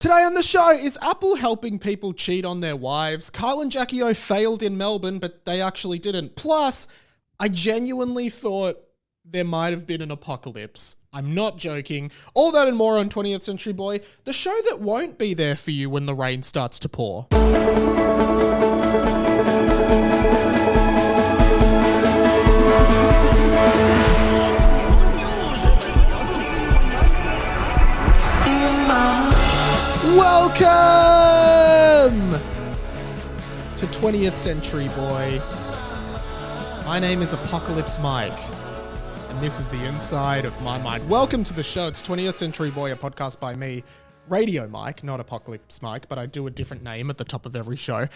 Today on the show, is Apple helping people cheat on their wives? Kyle and Jackie O failed in Melbourne, but they actually didn't. Plus, I genuinely thought there might have been an apocalypse. I'm not joking. All that and more on 20th Century Boy, the show that won't be there for you when the rain starts to pour. Welcome to 20th Century Boy. My name is Apocalypse Mike, and this is the inside of my mind. Welcome to the show. It's 20th Century Boy, a podcast by me, Radio Mike, not Apocalypse Mike, but I do a different name at the top of every show.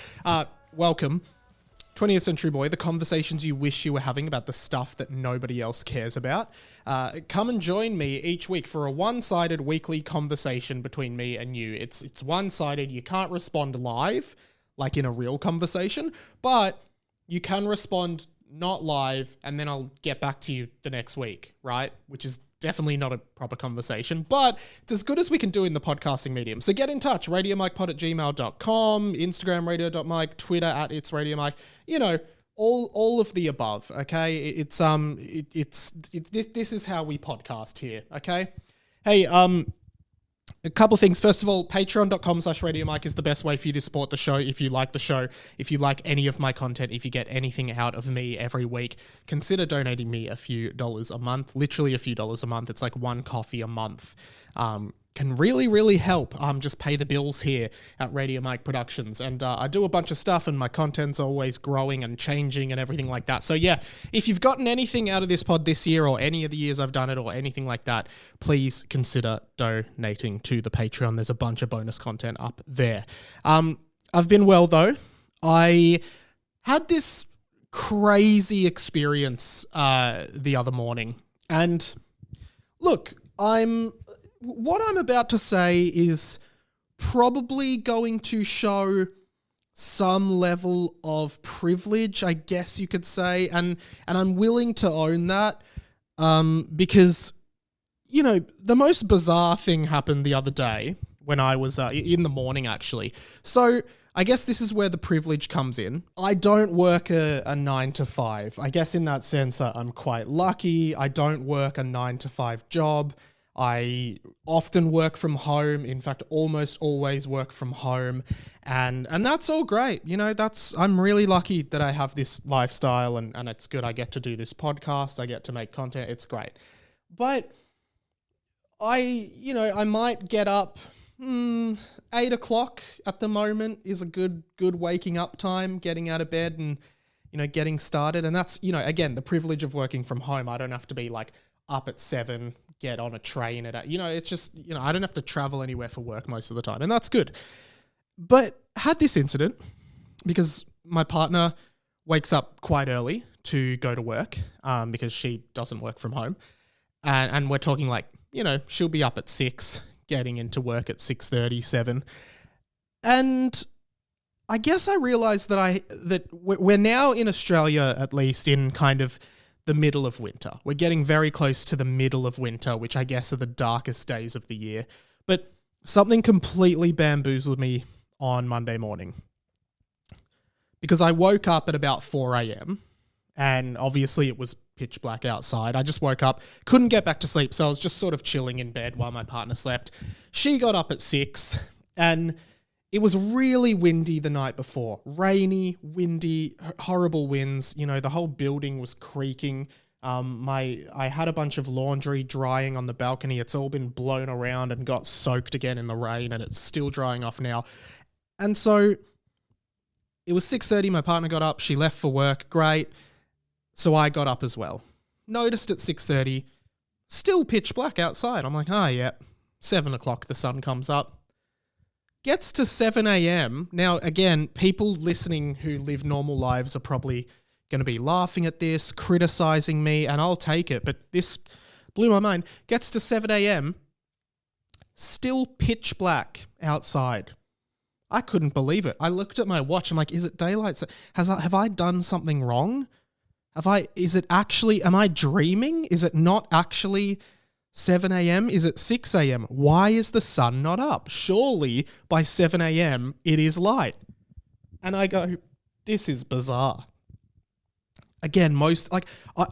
Welcome. 20th Century Boy, the conversations you wish you were having about the stuff that nobody else cares about. Come and join me each week for a one-sided weekly conversation between me and you. It's one-sided. You can't respond live, like in a real conversation, but you can respond not live, and then I'll get back to you the next week, right? Which is definitely not a proper conversation, but it's as good as we can do in the podcasting medium. So get in touch, radiomikepod@gmail.com, Instagram radio.mike, Twitter @itsradiomike, you know, all of the above, okay? This is how we podcast here, okay? Hey, a couple things. First of all, patreon.com/radiomike is the best way for you to support the show. If you like the show, if you like any of my content, if you get anything out of me every week, consider donating me a few dollars a month, literally a few dollars a month. It's like one coffee a month. Can really, really help just pay the bills here at Radio Mike Productions. And I do a bunch of stuff, and my content's always growing and changing and everything like that. So yeah, if you've gotten anything out of this pod this year or any of the years I've done it or anything like that, please consider donating to the Patreon. There's a bunch of bonus content up there. I've been well, though. I had this crazy experience the other morning. And look, what I'm about to say is probably going to show some level of privilege, I guess you could say, and I'm willing to own that because, you know, the most bizarre thing happened the other day when I was in the morning, actually. So I guess this is where the privilege comes in. I don't work a 9 to 5. I guess in that sense, I'm quite lucky. I don't work a 9 to 5 job. I often work from home. In fact, almost always work from home. And that's all great. You know, I'm really lucky that I have this lifestyle and it's good. I get to do this podcast. I get to make content. It's great. But I might get up 8 o'clock at the moment is a good waking up time, getting out of bed and, you know, getting started. And that's, you know, again, the privilege of working from home. I don't have to be like up at 7, get on a train at, you know, it's just, you know, I don't have to travel anywhere for work most of the time, and that's good. But had this incident because my partner wakes up quite early to go to work because she doesn't work from home, and we're talking like, you know, she'll be up at 6, getting into work at 6:30, 7, and I guess I realized that we're now in Australia, at least in kind of the middle of winter. We're getting very close to the middle of winter, which I guess are the darkest days of the year. But something completely bamboozled me on Monday morning because I woke up at about 4 a.m. and obviously it was pitch black outside. I just woke up, couldn't get back to sleep, so I was just sort of chilling in bed while my partner slept. She got up at 6 and it was really windy the night before. Rainy, windy, horrible winds. You know, the whole building was creaking. I had a bunch of laundry drying on the balcony. It's all been blown around and got soaked again in the rain, and it's still drying off now. And so it was 6:30. My partner got up. She left for work. Great. So I got up as well. Noticed at 6:30, still pitch black outside. I'm like, yeah, 7 o'clock, the sun comes up. Gets to 7 a.m. Now, again, people listening who live normal lives are probably going to be laughing at this, criticizing me, and I'll take it. But this blew my mind. Gets to 7 a.m., still pitch black outside. I couldn't believe it. I looked at my watch. I'm like, is it daylight? Have I done something wrong? Am I dreaming? Is it not actually 7 a.m.? Is it 6 a.m.? Why is the sun not up? Surely by 7 a.m. it is light. And I go, this is bizarre. Again,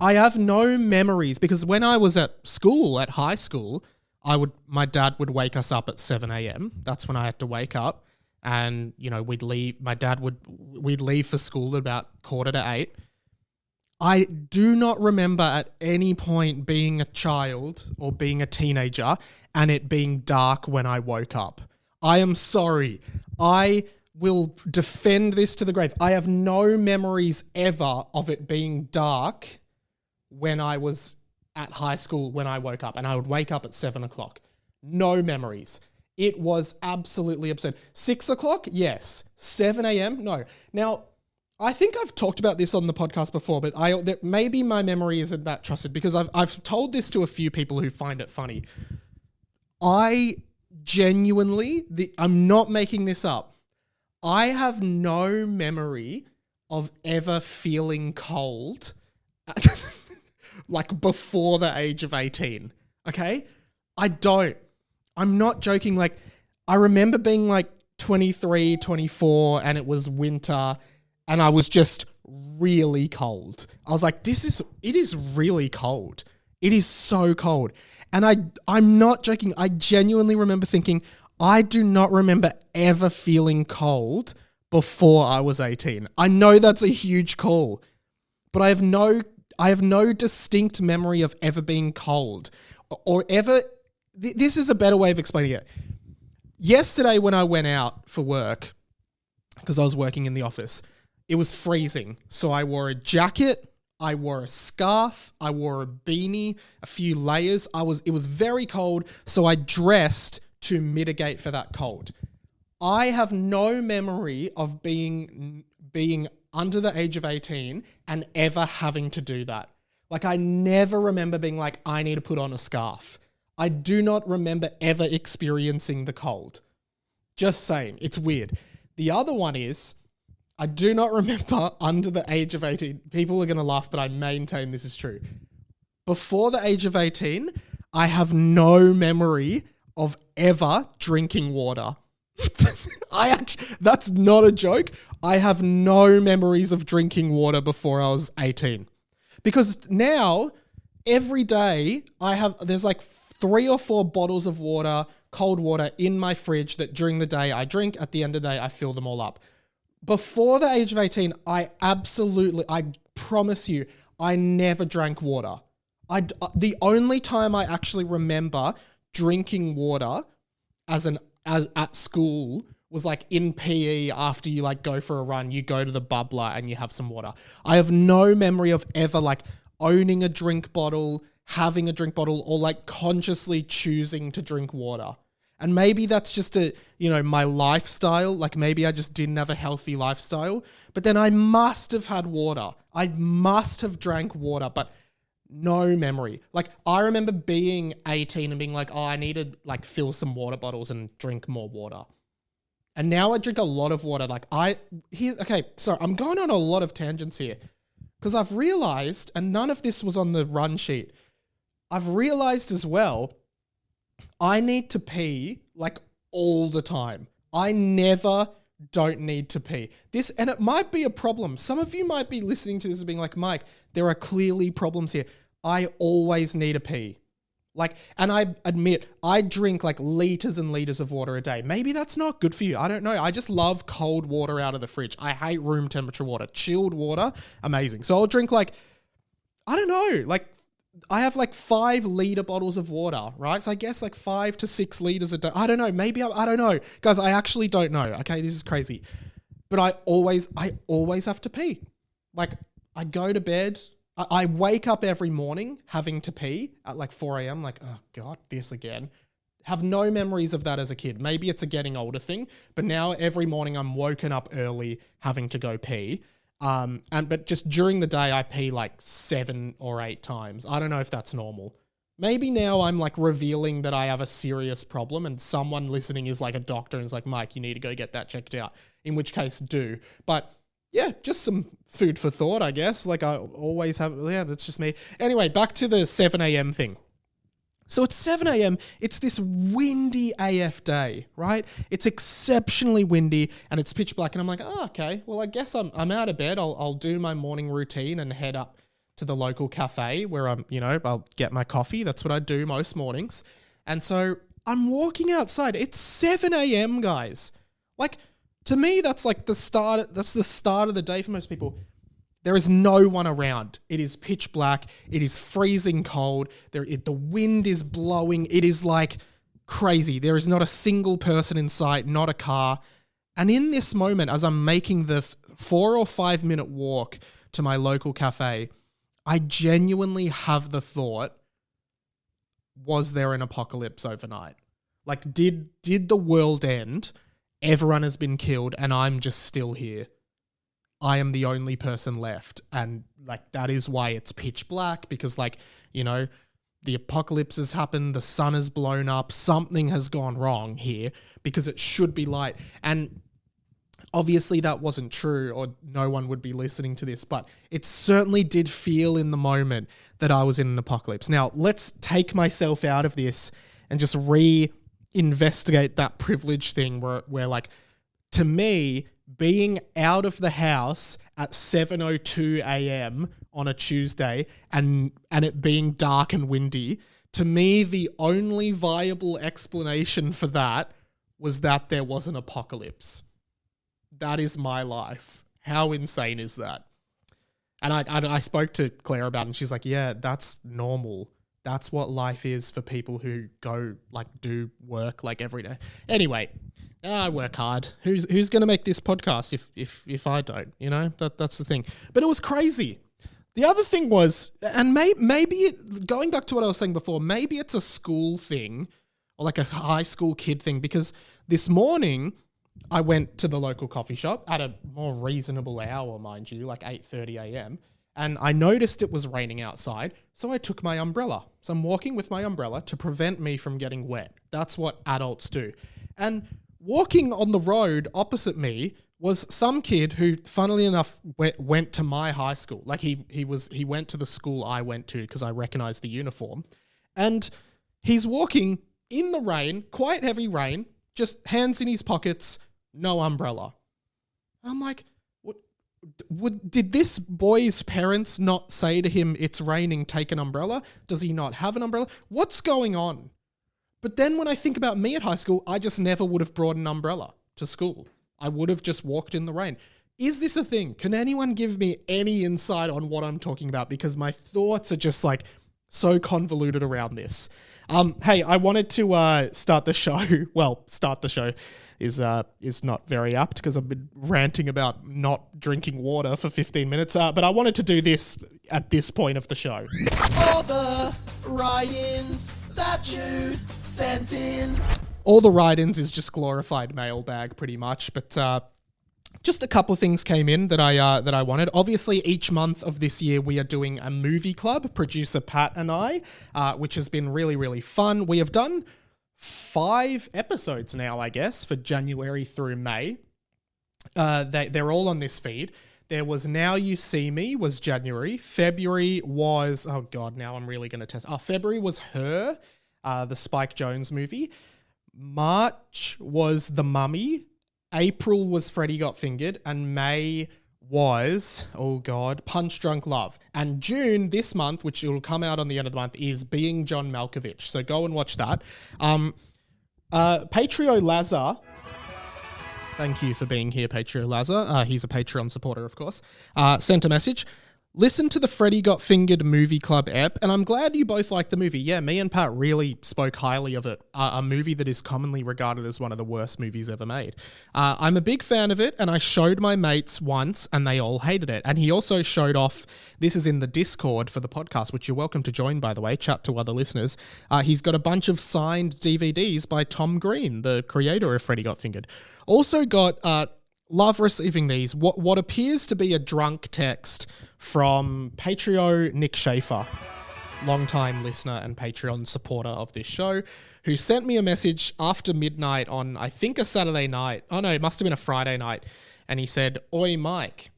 I have no memories because when I was at school, at high school, my dad would wake us up at 7 a.m. That's when I had to wake up. And, we'd leave for school at about 7:45. I do not remember at any point being a child or being a teenager and it being dark when I woke up. I am sorry. I will defend this to the grave. I have no memories ever of it being dark when I was at high school when I woke up, and I would wake up at 7 o'clock. No memories. It was absolutely absurd. 6 o'clock? Yes. 7 a.m.? No. Now, I think I've talked about this on the podcast before, but maybe my memory isn't that trusted because I've told this to a few people who find it funny. I genuinely, I'm not making this up. I have no memory of ever feeling cold like before the age of 18. Okay? I don't. I'm not joking. Like, I remember being like 23, 24 and it was winter and I was just really cold. I was like, it is really cold. It is so cold. And I'm not joking. I genuinely remember thinking, I do not remember ever feeling cold before I was 18. I know that's a huge call, but I have no distinct memory of ever being cold or ever. This is a better way of explaining it. Yesterday when I went out for work, because I was working in the office, it was freezing. So I wore a jacket, I wore a scarf, I wore a beanie, a few layers. It was very cold, so I dressed to mitigate for that cold. I have no memory of being under the age of 18 and ever having to do that. Like, I never remember being like, I need to put on a scarf. I do not remember ever experiencing the cold. Just saying, it's weird. The other one is, I do not remember under the age of 18. People are going to laugh, but I maintain this is true. Before the age of 18, I have no memory of ever drinking water. That's not a joke. I have no memories of drinking water before I was 18. Because now, every day, there's like 3 or 4 bottles of water, cold water in my fridge that during the day I drink. At the end of the day, I fill them all up. Before the age of 18, I promise you, I never drank water. The only time I actually remember drinking water at school was like in PE after you like go for a run, you go to the bubbler and you have some water. I have no memory of ever like owning a drink bottle, having a drink bottle, or like consciously choosing to drink water. And maybe that's just my lifestyle. Like maybe I just didn't have a healthy lifestyle, but then I must have had water. I must have drank water, but no memory. Like I remember being 18 and being like, oh, I need to like fill some water bottles and drink more water. And now I drink a lot of water. I'm going on a lot of tangents here because I've realized, and none of this was on the run sheet, I've realized as well, I need to pee like all the time. I never don't need to pee. And it might be a problem. Some of you might be listening to this and being like, Mike, there are clearly problems here. I always need a pee. And I admit, I drink like liters and liters of water a day. Maybe that's not good for you. I don't know. I just love cold water out of the fridge. I hate room temperature water. Chilled water, amazing. So I'll drink I have 5 liter bottles of water, right? So I guess 5 to 6 liters a day. I don't know. Maybe I don't know. Guys, I actually don't know. Okay, this is crazy. But I always have to pee. I go to bed. I wake up every morning having to pee at 4 a.m. Oh God, this again. Have no memories of that as a kid. Maybe it's a getting older thing, but now every morning I'm woken up early having to go pee. But just during the day, I pee 7 or 8 times. I don't know if that's normal. Maybe now I'm revealing that I have a serious problem and someone listening is a doctor and is like, Mike, you need to go get that checked out. In which case do. But yeah, just some food for thought, I guess. I always have, that's just me. Anyway, back to the 7 a.m. thing. So at 7 a.m., it's this windy AF day, right? It's exceptionally windy and it's pitch black. And I'm like, oh, okay, well, I guess I'm out of bed. I'll do my morning routine and head up to the local cafe where I'll get my coffee. That's what I do most mornings. And so I'm walking outside. It's 7 a.m., guys. Like, to me, that's like the start of the day for most people. There is no one around. It is pitch black. It is freezing cold. The wind is blowing. It is like crazy. There is not a single person in sight, not a car. And in this moment, as I'm making the 4 or 5 minute walk to my local cafe, I genuinely have the thought, was there an apocalypse overnight? Like, did the world end? Everyone has been killed and I'm just still here. I am the only person left. And like, that is why it's pitch black, because like, the apocalypse has happened. The sun has blown up. Something has gone wrong here because it should be light. And obviously that wasn't true, or no one would be listening to this, but it certainly did feel in the moment that I was in an apocalypse. Now let's take myself out of this and just investigate that privilege thing where like, to me, being out of the house at 7:02 a.m. on a Tuesday and it being dark and windy, to me, the only viable explanation for that was that there was an apocalypse. That is my life. How insane is that? And I spoke to Claire about it and she's like, yeah, that's normal. That's what life is for people who go do work every day. Anyway, I work hard. Who's going to make this podcast if I don't? That's the thing. But it was crazy. The other thing was, and maybe going back to what I was saying before, maybe it's a school thing or like a high school kid thing, because this morning I went to the local coffee shop at a more reasonable hour, mind you, like 8:30 a.m. And I noticed it was raining outside, so I took my umbrella. So I'm walking with my umbrella to prevent me from getting wet. That's what adults do. And walking on the road opposite me was some kid who, funnily enough, went to my high school. Like he went to the school I went to because I recognized the uniform. And he's walking in the rain, quite heavy rain, just hands in his pockets, no umbrella. I'm like, did this boy's parents not say to him, it's raining, take an umbrella? Does he not have an umbrella? What's going on? But then when I think about me at high school, I just never would have brought an umbrella to school. I would have just walked in the rain. Is this a thing? Can anyone give me any insight on what I'm talking about? Because my thoughts are just so convoluted around this. Hey, I wanted to start the show. Well, start the show is not very apt because I've been ranting about not drinking water for 15 minutes. But I wanted to do this at this point of the show. All the write-ins that you sent in. All the write-ins is just glorified mailbag pretty much, but just a couple of things came in that I wanted. Obviously, each month of this year, we are doing a movie club, producer Pat and I, which has been really, really fun. We have done 5 episodes now, I guess, for January through May. They're all on this feed. There was Now You See Me was January. February was, oh God, now I'm really going to test. February was Her, the Spike Jonze movie. March was The Mummy. April was Freddy Got Fingered. And May was, oh God, Punch Drunk Love. And June, this month, which will come out on the end of the month, is Being John Malkovich. So go and watch that. Patreon Lazar, thank you for being here, Patreon Lazar. He's a Patreon supporter, of course. Sent a message. Listen to the Freddy Got Fingered movie club ep, and I'm glad you both liked the movie. Yeah, me and Pat really spoke highly of it. A movie that is commonly regarded as one of the worst movies ever made. I'm a big fan of it, and I showed my mates once, and they all hated it. And he also showed off, this is in the Discord for the podcast, which you're welcome to join, by the way, chat to other listeners. He's got a bunch of signed DVDs by Tom Green, the creator of Freddy Got Fingered. Also got... love receiving these. What appears to be a drunk text from Patreon Nick Schaefer, longtime listener and Patreon supporter of this show, who sent me a message after midnight on, I think, a Saturday night. Oh no, it must have been a Friday night. And he said, "Oi, Mike,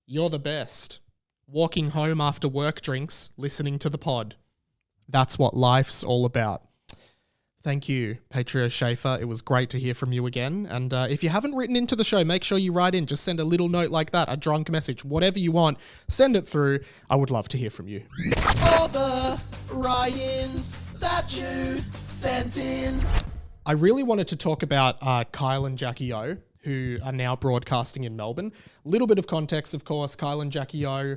you're the best. Walking home after work drinks, listening to the pod. That's what life's all about. Thank you, Patria Schaefer. It was great to hear from you again. And if you haven't written into the show, make sure you write in. Just send a little note like that, a drunk message, whatever you want. Send it through. I would love to hear from you. All the write-ins that you sent in. I really wanted to talk about Kyle and Jackie O, who are now broadcasting in Melbourne. Little bit of context, of course. Kyle and Jackie O,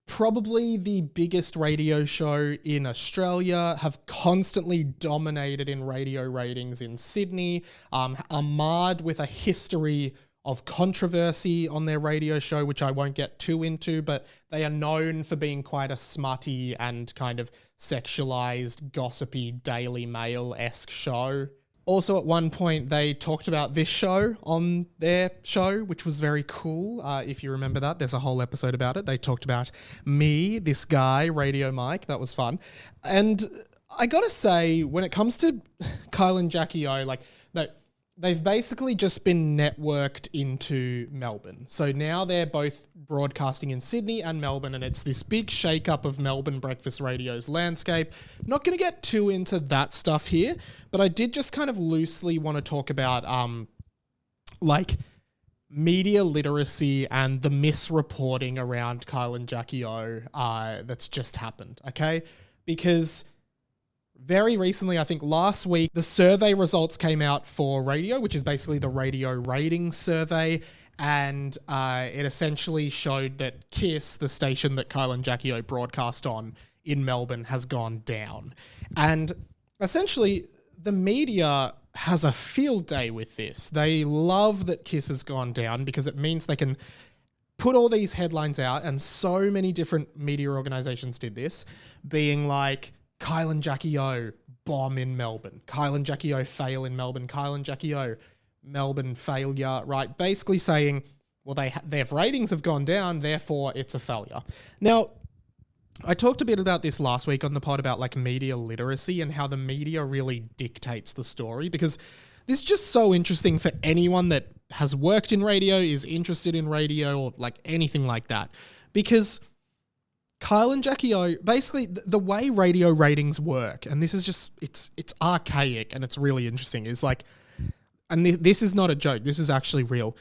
probably the biggest radio show in Australia, have constantly dominated in radio ratings in Sydney, are marred with a history of controversy on their radio show, which I won't get too into, but they are known for being quite a smutty and kind of sexualized, gossipy, Daily Mail-esque show. Also, at one point, they talked about this show on their show, which was very cool. If you remember that, there's a whole episode about it. They talked about me, this guy, Radio Mike. That was fun. And I gotta say, when it comes to Kyle and Jackie O, like, they've basically just been networked into Melbourne. So now they're both broadcasting in Sydney and Melbourne, and it's this big shake-up of Melbourne breakfast radio's landscape. Not going to get too into that stuff here, but I did just kind of loosely want to talk about, like, media literacy and the misreporting around Kyle and Jackie O that's just happened, okay? Because very recently, I think last week, the survey results came out for radio, which is basically the radio ratings survey. And it essentially showed that KISS, the station that Kyle and Jackie O broadcast on in Melbourne, has gone down. And essentially, the media has a field day with this. They love that KISS has gone down because it means they can put all these headlines out, and so many different media organizations did this, being like, Kyle and Jackie O bomb in Melbourne. Kyle and Jackie O fail in Melbourne. Kyle and Jackie O Melbourne failure, right? Basically saying, well, their ratings have gone down, therefore it's a failure. Now, I talked a bit about this last week on the pod about like media literacy and how the media really dictates the story, because this is just so interesting for anyone that has worked in radio, is interested in radio, or like anything like that. Because Kyle and Jackie O, basically the way radio ratings work, and this is just, it's archaic and it's really interesting, is like, and this is not a joke, this is actually real.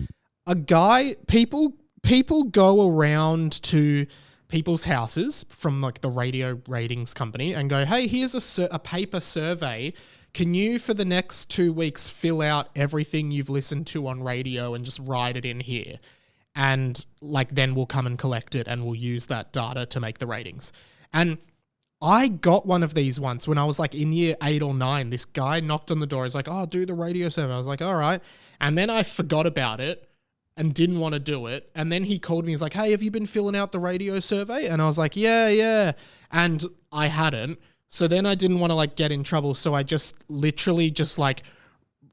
People go around to people's houses from like the radio ratings company and go, hey, here's a paper survey. Can you, for the next 2 weeks, fill out everything you've listened to on radio and just write it in here? And like, then we'll come and collect it and we'll use that data to make the ratings. And I got one of these once when I was like in year 8 or 9. This guy knocked on the door. He's like, oh, do the radio survey. I was like, all right. And then I forgot about it and didn't want to do it. And then he called me. He's like, hey, have you been filling out the radio survey? And I was like, yeah. And I hadn't. So then I didn't want to like get in trouble. So I just literally just like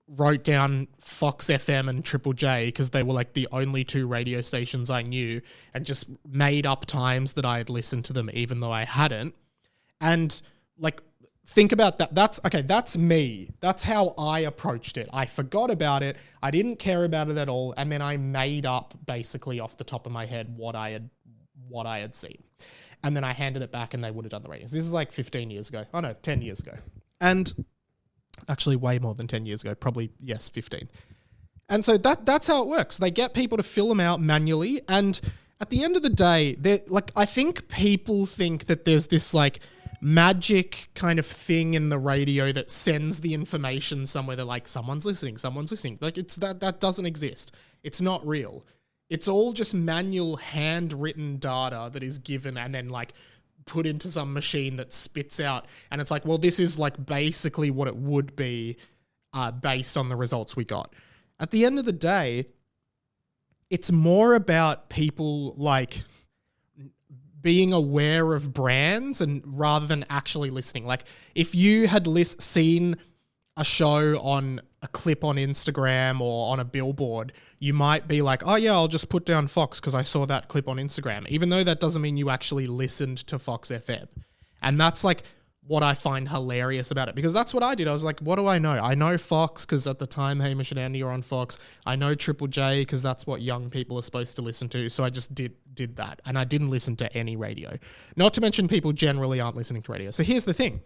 wrote down Fox FM and Triple J because they were like the only 2 radio stations I knew, and just made up times that I had listened to them even though I hadn't. And like, think about that. That's me. That's how I approached it. I forgot about it. I didn't care about it at all. And then I made up basically off the top of my head what I had seen. And then I handed it back and they would have done the ratings. This is like 15 years ago. Oh no, 10 years ago. And actually way more than 10 years ago, probably, yes, 15. And so that's how it works. They get people to fill them out manually. And at the end of the day, I think people think that there's this like magic kind of thing in the radio that sends the information somewhere. They're like, someone's listening. Like, it's that doesn't exist. It's not real. It's all just manual handwritten data that is given and then like put into some machine that spits out. And it's like, well, this is like basically what it would be based on the results we got. At the end of the day, it's more about people like being aware of brands and rather than actually listening. Like if you had seen a show on a clip on Instagram or on a billboard, you might be like, oh yeah, I'll just put down Fox because I saw that clip on Instagram, even though that doesn't mean you actually listened to Fox FM. And that's like what I find hilarious about it, because that's what I did. I was like, what do I know? I know Fox because at the time Hamish and Andy are on Fox. I know Triple J because that's what young people are supposed to listen to. So I just did that. And I didn't listen to any radio. Not to mention people generally aren't listening to radio. So here's the thing.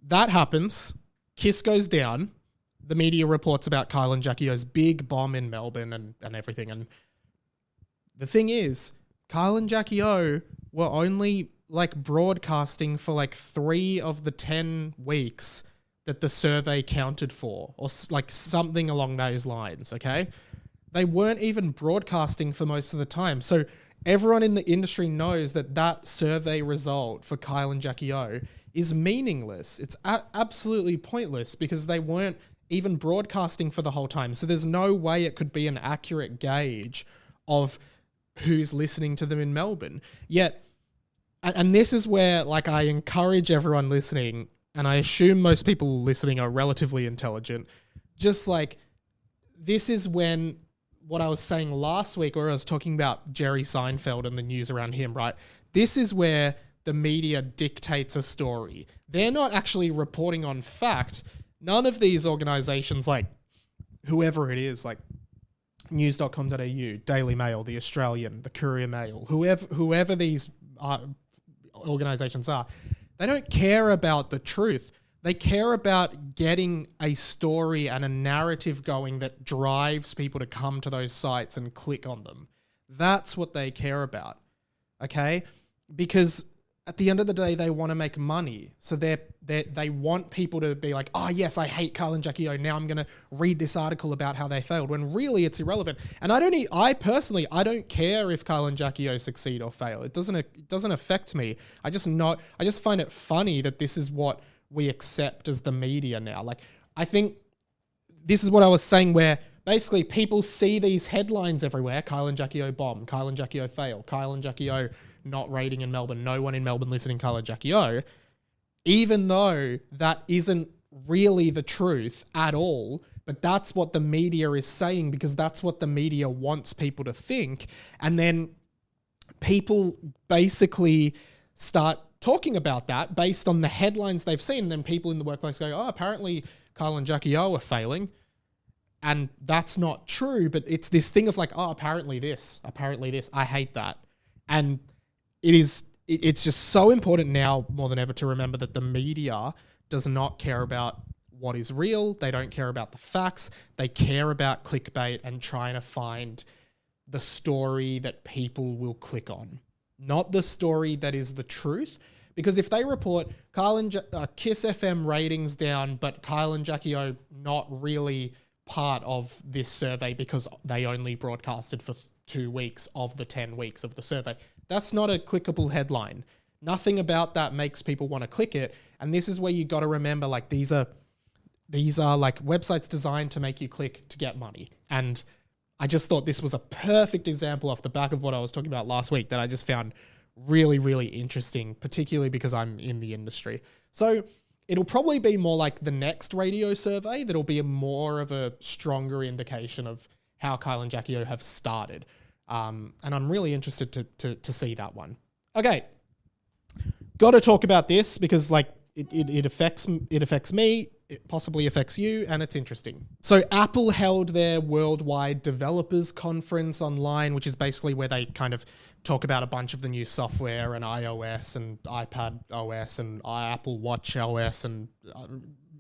that happens. Kiss goes down. The media reports about Kyle and Jackie O's big bomb in Melbourne and everything. And the thing is, Kyle and Jackie O were only like broadcasting for like 3 of the 10 weeks that the survey counted for, or like something along those lines, okay? They weren't even broadcasting for most of the time. So everyone in the industry knows that that survey result for Kyle and Jackie O is meaningless. It's absolutely pointless because they weren't even broadcasting for the whole time. So there's no way it could be an accurate gauge of who's listening to them in Melbourne. Yet, and this is where like I encourage everyone listening, and I assume most people listening are relatively intelligent, just like this is when what I was saying last week, where I was talking about Jerry Seinfeld and the news around him, right? This is where the media dictates a story. They're not actually reporting on fact. None of these organizations, like whoever it is, like news.com.au, Daily Mail, The Australian, The Courier Mail, whoever these organizations are, they don't care about the truth. They care about getting a story and a narrative going that drives people to come to those sites and click on them. That's what they care about, okay? Because at the end of the day, they want to make money. So they want people to be like, oh yes, I hate Kyle and Jackie O. Now I'm going to read this article about how they failed, when really it's irrelevant. And I personally don't care if Kyle and Jackie O succeed or fail. It doesn't affect me. I just find it funny that this is what we accept as the media now. Like, I think this is what I was saying, where basically people see these headlines everywhere. Kyle and Jackie O bomb, Kyle and Jackie O fail, Kyle and Jackie O not rating in Melbourne, no one in Melbourne listening to Kyle and Jackie O, even though that isn't really the truth at all. But that's what the media is saying, because that's what the media wants people to think. And then people basically start talking about that based on the headlines they've seen. And then people in the workplace go, oh, apparently Kyle and Jackie O are failing. And that's not true, but it's this thing of like, oh, apparently this, I hate that. And it's just so important now more than ever to remember that the media does not care about what is real. They don't care about the facts. They care about clickbait and trying to find the story that people will click on, not the story that is the truth. Because if they report Kiss FM ratings down, but Kyle and Jackie O not really part of this survey because they only broadcasted for 2 weeks of the 10 weeks of the survey, that's not a clickable headline. Nothing about that makes people want to click it. And this is where you got to remember, like, these are like websites designed to make you click to get money. And I just thought this was a perfect example off the back of what I was talking about last week that I just found really, really interesting, particularly because I'm in the industry. So it'll probably be more like the next radio survey that'll be more of a stronger indication of how Kyle and Jackie O have started. And I'm really interested to see that one. Okay. Got to talk about this because like it affects me, it possibly affects you, and it's interesting. So Apple held their worldwide developers conference online, which is basically where they kind of talk about a bunch of the new software and iOS and iPad OS and Apple Watch OS and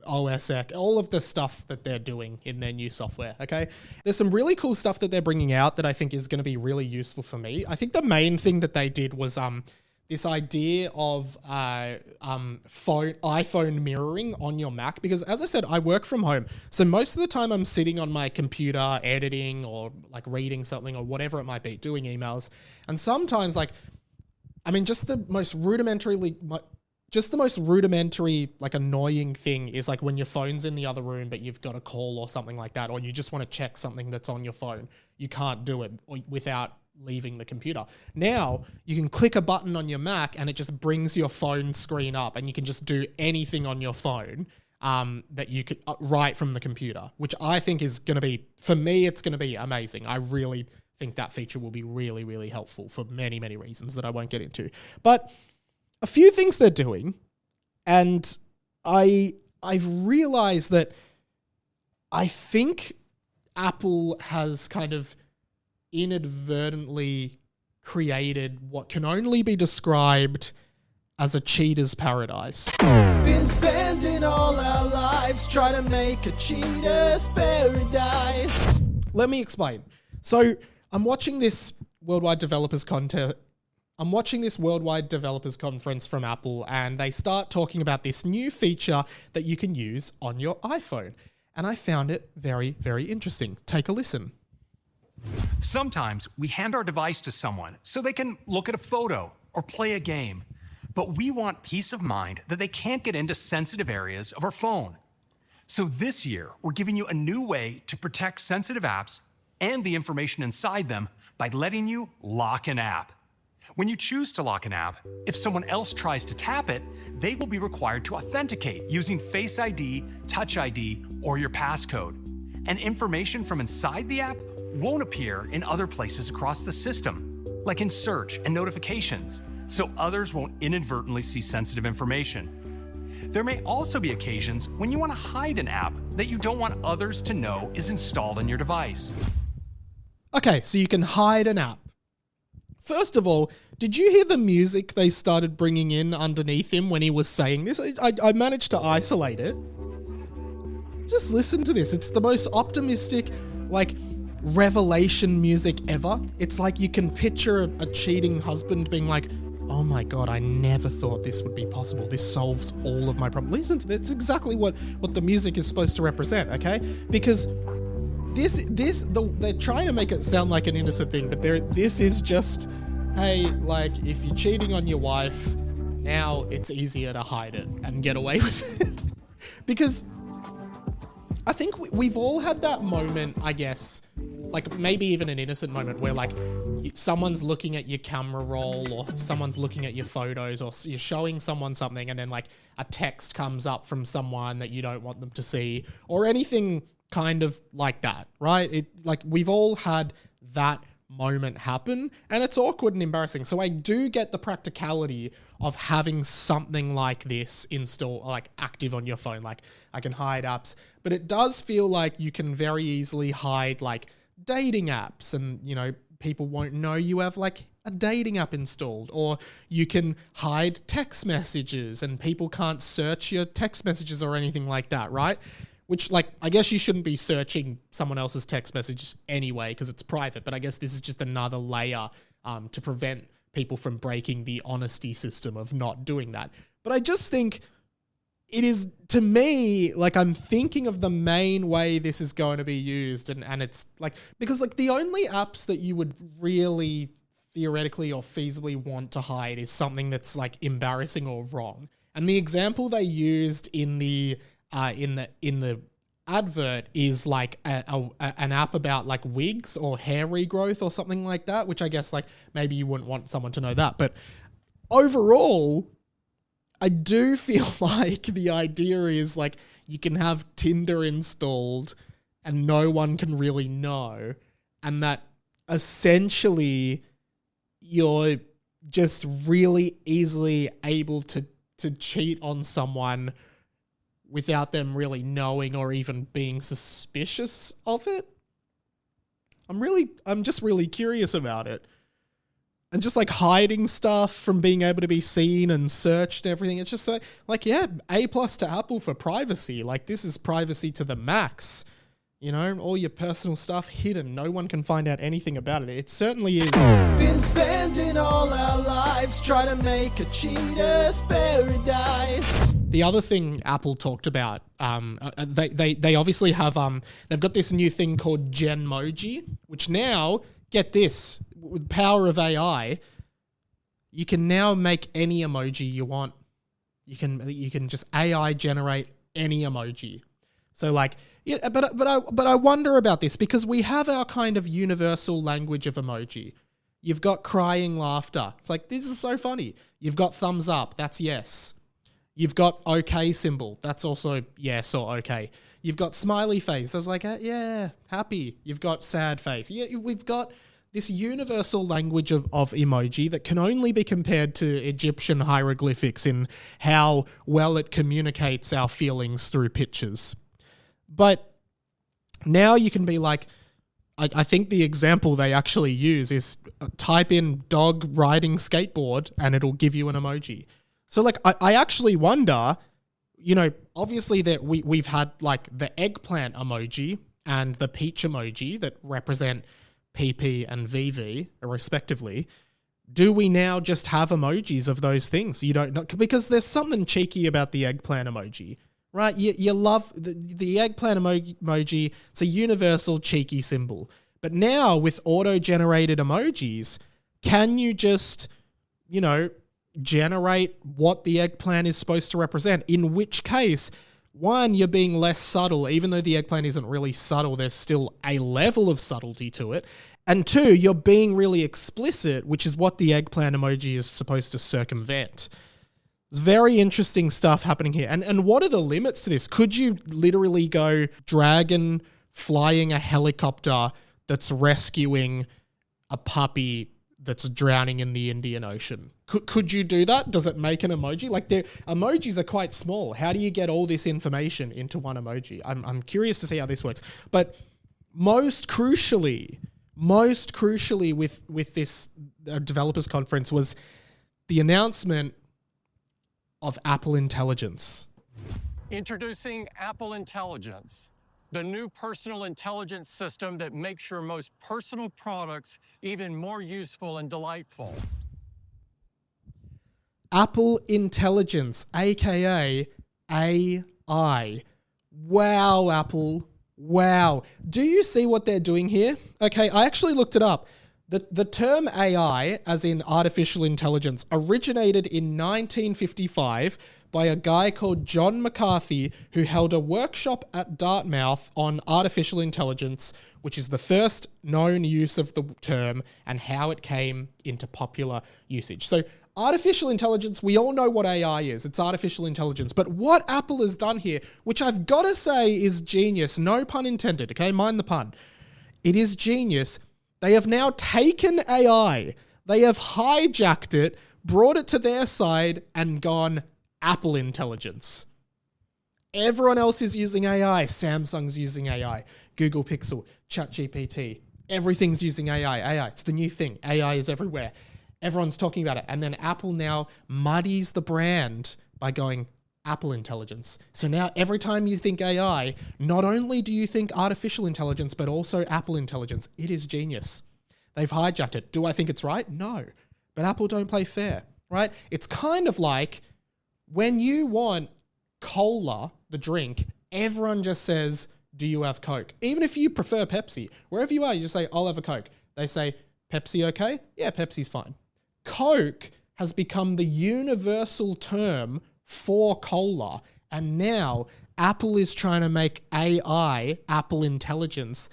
OS X, all of the stuff that they're doing in their new software, okay? There's some really cool stuff that they're bringing out that I think is going to be really useful for me. I think the main thing that they did was this idea of iPhone mirroring on your Mac, because as I said, I work from home. So most of the time I'm sitting on my computer editing or like reading something or whatever it might be, doing emails. And sometimes just the most rudimentary, like annoying thing is like when your phone's in the other room, but you've got a call or something like that, or you just want to check something that's on your phone. You can't do it without leaving the computer. Now you can click a button on your Mac and it just brings your phone screen up and you can just do anything on your phone that you could right from the computer, which I think is going to be, for me, it's going to be amazing. I really think that feature will be really, really helpful for many, many reasons that I won't get into. But a few things they're doing, and I've realized that I think Apple has kind of inadvertently created what can only be described as a cheater's paradise. Been spending all our lives trying to make a cheater's paradise. Let me explain. So I'm watching this worldwide developers conference from Apple, and they start talking about this new feature that you can use on your iPhone. And I found it very, very interesting. Take a listen. Sometimes we hand our device to someone so they can look at a photo or play a game, but we want peace of mind that they can't get into sensitive areas of our phone. So this year, we're giving you a new way to protect sensitive apps and the information inside them by letting you lock an app. When you choose to lock an app, if someone else tries to tap it, they will be required to authenticate using Face ID, Touch ID, or your passcode. And information from inside the app won't appear in other places across the system, like in search and notifications, so others won't inadvertently see sensitive information. There may also be occasions when you want to hide an app that you don't want others to know is installed on your device. Okay, so you can hide an app. First of all, did you hear the music they started bringing in underneath him when he was saying this? I managed to isolate it. Just listen to this. It's the most optimistic, like, revelation music ever. It's like you can picture a cheating husband being like, oh my God, I never thought this would be possible. This solves all of my problems. Listen to this. It's exactly what the music is supposed to represent, okay? Because they're trying to make it sound like an innocent thing, but this is just, hey, like, if you're cheating on your wife, now it's easier to hide it and get away with it. Because I think we've all had that moment, I guess, like maybe even an innocent moment where like someone's looking at your camera roll or someone's looking at your photos or you're showing someone something and then like a text comes up from someone that you don't want them to see or anything kind of like that, right? Like we've all had that moment happen and it's awkward and embarrassing. So I do get the practicality of having something like this installed, like active on your phone. Like I can hide apps, but it does feel like you can very easily hide like dating apps and, you know, people won't know you have like a dating app installed, or you can hide text messages and people can't search your text messages or anything like that, right? Which, like, I guess you shouldn't be searching someone else's text messages anyway because it's private. But I guess this is just another layer to prevent people from breaking the honesty system of not doing that. But I just think it is, to me, like I'm thinking of the main way this is going to be used. And it's like, because like the only apps that you would really theoretically or feasibly want to hide is something that's like embarrassing or wrong. And the example they used in the advert is like an app about like wigs or hair regrowth or something like that, which I guess like maybe you wouldn't want someone to know that. But overall, I do feel like the idea is like you can have Tinder installed and no one can really know, and that essentially you're just really easily able to cheat on someone without them really knowing or even being suspicious of it. I'm just really curious about it. And just like hiding stuff from being able to be seen and searched and everything. It's just so, like, yeah, A+ to Apple for privacy. Like, this is privacy to the max. You know, all your personal stuff hidden. No one can find out anything about it. It certainly is. Been spending all our lives trying to make a cheater's paradise. The other thing Apple talked about, they obviously have, they've got this new thing called GenMoji, which now, get this, with the power of AI, you can now make any emoji you want. You can just AI generate any emoji. So like, yeah, but I wonder about this because we have our kind of universal language of emoji. You've got crying laughter. It's like, this is so funny. You've got thumbs up. That's yes. You've got okay symbol. That's also yes or okay. You've got smiley face. That's like, yeah, happy. You've got sad face. Yeah, we've got this universal language of emoji that can only be compared to Egyptian hieroglyphics in how well it communicates our feelings through pictures. But now you can be like, I think the example they actually use is type in dog riding skateboard and it'll give you an emoji. So like, I actually wonder, you know, obviously that we've had like the eggplant emoji and the peach emoji that represent PP and VV respectively. Do we now just have emojis of those things? You don't know, because there's something cheeky about the eggplant emoji, right? You love the eggplant emoji. It's a universal cheeky symbol. But now with auto-generated emojis, can you just, you know, generate what the eggplant is supposed to represent? In which case, one, you're being less subtle. Even though the eggplant isn't really subtle, there's still a level of subtlety to it. And two, you're being really explicit, which is what the eggplant emoji is supposed to circumvent. It's very interesting stuff happening here. And what are the limits to this? Could you literally go dragon flying a helicopter that's rescuing a puppy that's drowning in the Indian Ocean? Could you do that? Does it make an emoji? Like, emojis are quite small. How do you get all this information into one emoji? I'm curious to see how this works. But most crucially with this developers conference was the announcement of Apple Intelligence. Introducing Apple Intelligence, the new personal intelligence system that makes your most personal products even more useful and delightful. Apple Intelligence, aka AI. Wow, Apple. Wow. Do you see what they're doing here? Okay, I actually looked it up. The term AI, as in artificial intelligence, originated in 1955 by a guy called John McCarthy, who held a workshop at Dartmouth on artificial intelligence, which is the first known use of the term and how it came into popular usage. So artificial intelligence, we all know what AI is. It's artificial intelligence. But what Apple has done here, which I've got to say is genius, no pun intended, okay? Mind the pun. It is genius. They have now taken AI, they have hijacked it, brought it to their side, and gone Apple Intelligence. Everyone else is using AI. Samsung's using AI. Google Pixel, ChatGPT. Everything's using AI. AI, it's the new thing. AI is everywhere. Everyone's talking about it. And then Apple now muddies the brand by going Apple Intelligence. So now every time you think AI, not only do you think artificial intelligence, but also Apple Intelligence. It is genius. They've hijacked it. Do I think it's right? No. But Apple don't play fair, right? It's kind of like when you want cola, the drink, everyone just says, do you have Coke? Even if you prefer Pepsi, wherever you are, you just say, I'll have a Coke. They say, Pepsi okay? Yeah, Pepsi's fine. Coke has become the universal term for cola. And now Apple is trying to make AI, Apple Intelligence,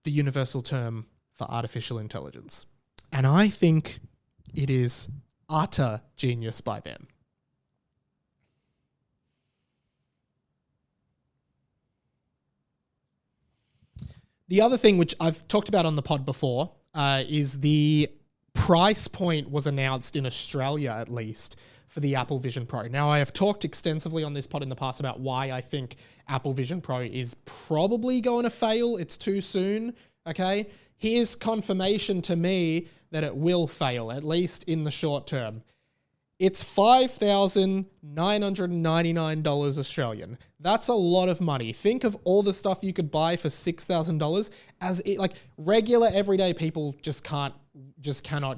the universal term for artificial intelligence. And I think it is utter genius by them. The other thing, which I've talked about on the pod before, is the price point was announced in Australia, at least, for the Apple Vision Pro. Now, I have talked extensively on this pod in the past about why I think Apple Vision Pro is probably going to fail. It's too soon, okay? Here's confirmation to me that it will fail, at least in the short term. It's $5,999 Australian. That's a lot of money. Think of all the stuff you could buy for $6,000 as it, like regular everyday people just cannot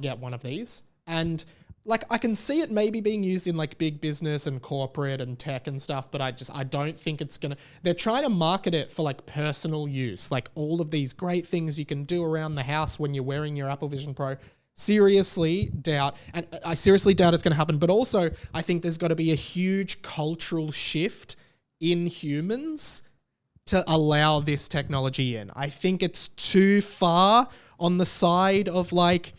get one of these. And like I can see it maybe being used in like big business and corporate and tech and stuff, but I don't think it's gonna. They're trying to market it for like personal use, like all of these great things you can do around the house when you're wearing your Apple Vision Pro. Seriously doubt, and I seriously doubt it's going to happen, but also I think there's got to be a huge cultural shift in humans to allow this technology in. I think it's too far on the side of like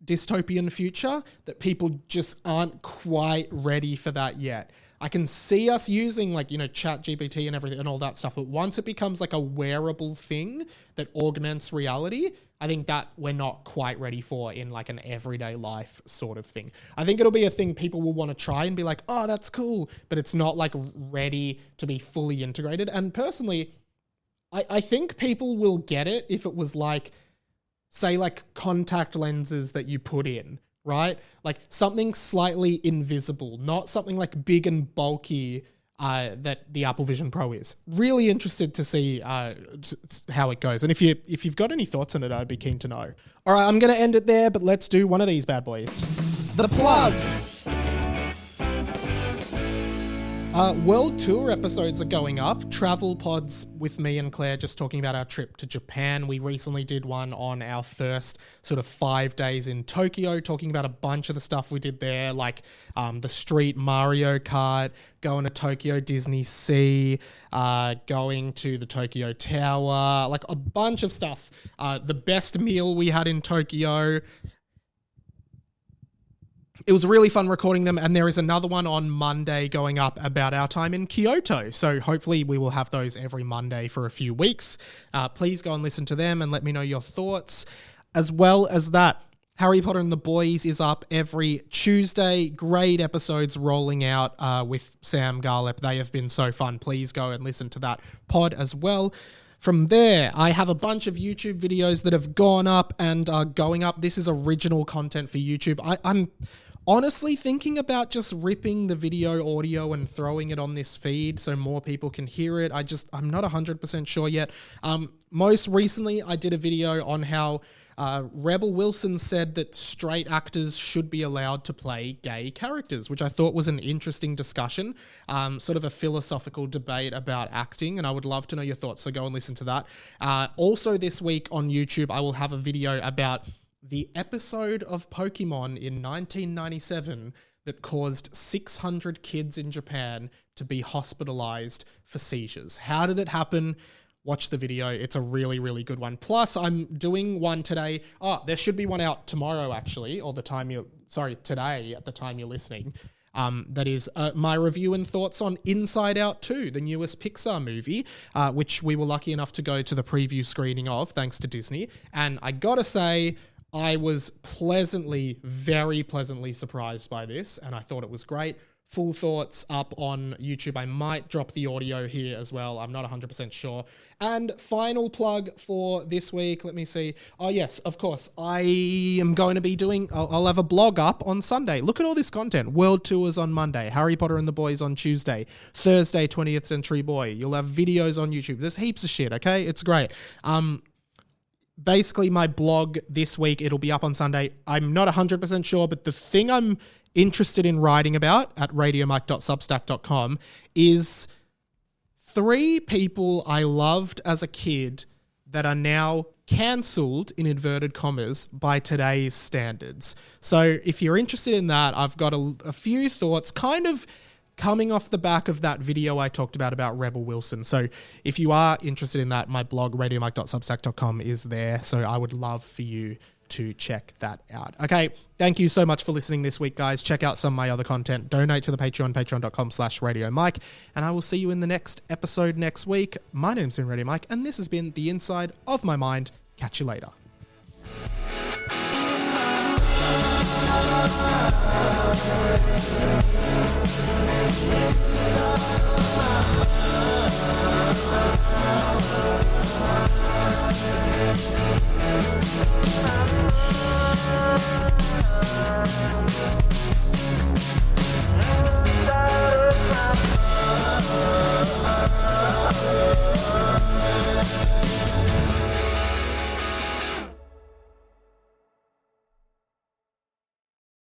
dystopian future that people just aren't quite ready for that yet. I can see us using like, ChatGPT and everything and all that stuff, but once it becomes like a wearable thing that augments reality, I think that we're not quite ready for in like an everyday life sort of thing. I think it'll be a thing people will want to try and be like, oh, that's cool, but it's not like ready to be fully integrated. And personally, I think people will get it if it was like, say like contact lenses that you put in, right? Like something slightly invisible, not something like big and bulky that the Apple Vision Pro is. Really interested to see how it goes. And if you've got any thoughts on it, I'd be keen to know. All right, I'm going to end it there, but let's do one of these bad boys. The plug. World tour episodes are going up. Travel pods with me and Claire just talking about our trip to Japan. We recently did one on our first sort of 5 days in Tokyo, talking about a bunch of the stuff we did there, like the street Mario Kart, going to Tokyo Disney Sea, going to the Tokyo Tower, like a bunch of stuff. The best meal we had in Tokyo. It was really fun recording them, and there is another one on Monday going up about our time in Kyoto. So hopefully we will have those every Monday for a few weeks. Please go and listen to them and let me know your thoughts. As well as that, Harry Potter and the Boys is up every Tuesday. Great episodes rolling out with Sam Garlep. They have been so fun. Please go and listen to that pod as well. From there, I have a bunch of YouTube videos that have gone up and are going up. This is original content for YouTube. I'm honestly thinking about just ripping the video audio and throwing it on this feed so more people can hear it. I'm not 100% sure yet. Most recently, I did a video on how Rebel Wilson said that straight actors should be allowed to play gay characters, which I thought was an interesting discussion, sort of a philosophical debate about acting, and I would love to know your thoughts, so go and listen to that. Also this week on YouTube, I will have a video about the episode of Pokemon in 1997 that caused 600 kids in Japan to be hospitalized for seizures. How did it happen? Watch the video. It's a really, really good one. Plus, I'm doing one today. There should be one out tomorrow, actually, or today at the time you're listening. That is my review and thoughts on Inside Out 2, the newest Pixar movie, which we were lucky enough to go to the preview screening of, thanks to Disney. And I gotta say, I was very pleasantly surprised by this, and I thought it was great. Full thoughts up on YouTube. I might drop the audio here as well. I'm not 100% sure. And final plug for this week. Let me see. Oh, yes, of course. I am going to be I'll have a blog up on Sunday. Look at all this content. World tours on Monday. Harry Potter and the Boys on Tuesday. Thursday, 20th Century Boy. You'll have videos on YouTube. There's heaps of shit, okay? It's great. Basically, my blog this week, it'll be up on Sunday. I'm not 100% sure, but the thing I'm interested in writing about at radiomike.substack.com is 3 people I loved as a kid that are now cancelled, in inverted commas, by today's standards. So if you're interested in that, I've got a few thoughts kind of coming off the back of that video I talked about Rebel Wilson. So if you are interested in that, my blog, radiomike.substack.com, is there. So I would love for you to check that out. Okay, thank you so much for listening this week, guys. Check out some of my other content. Donate to the Patreon, patreon.com/radiomike. And I will see you in the next episode next week. My name's been Radio Mike, and this has been The Inside of My Mind. Catch you later. Inside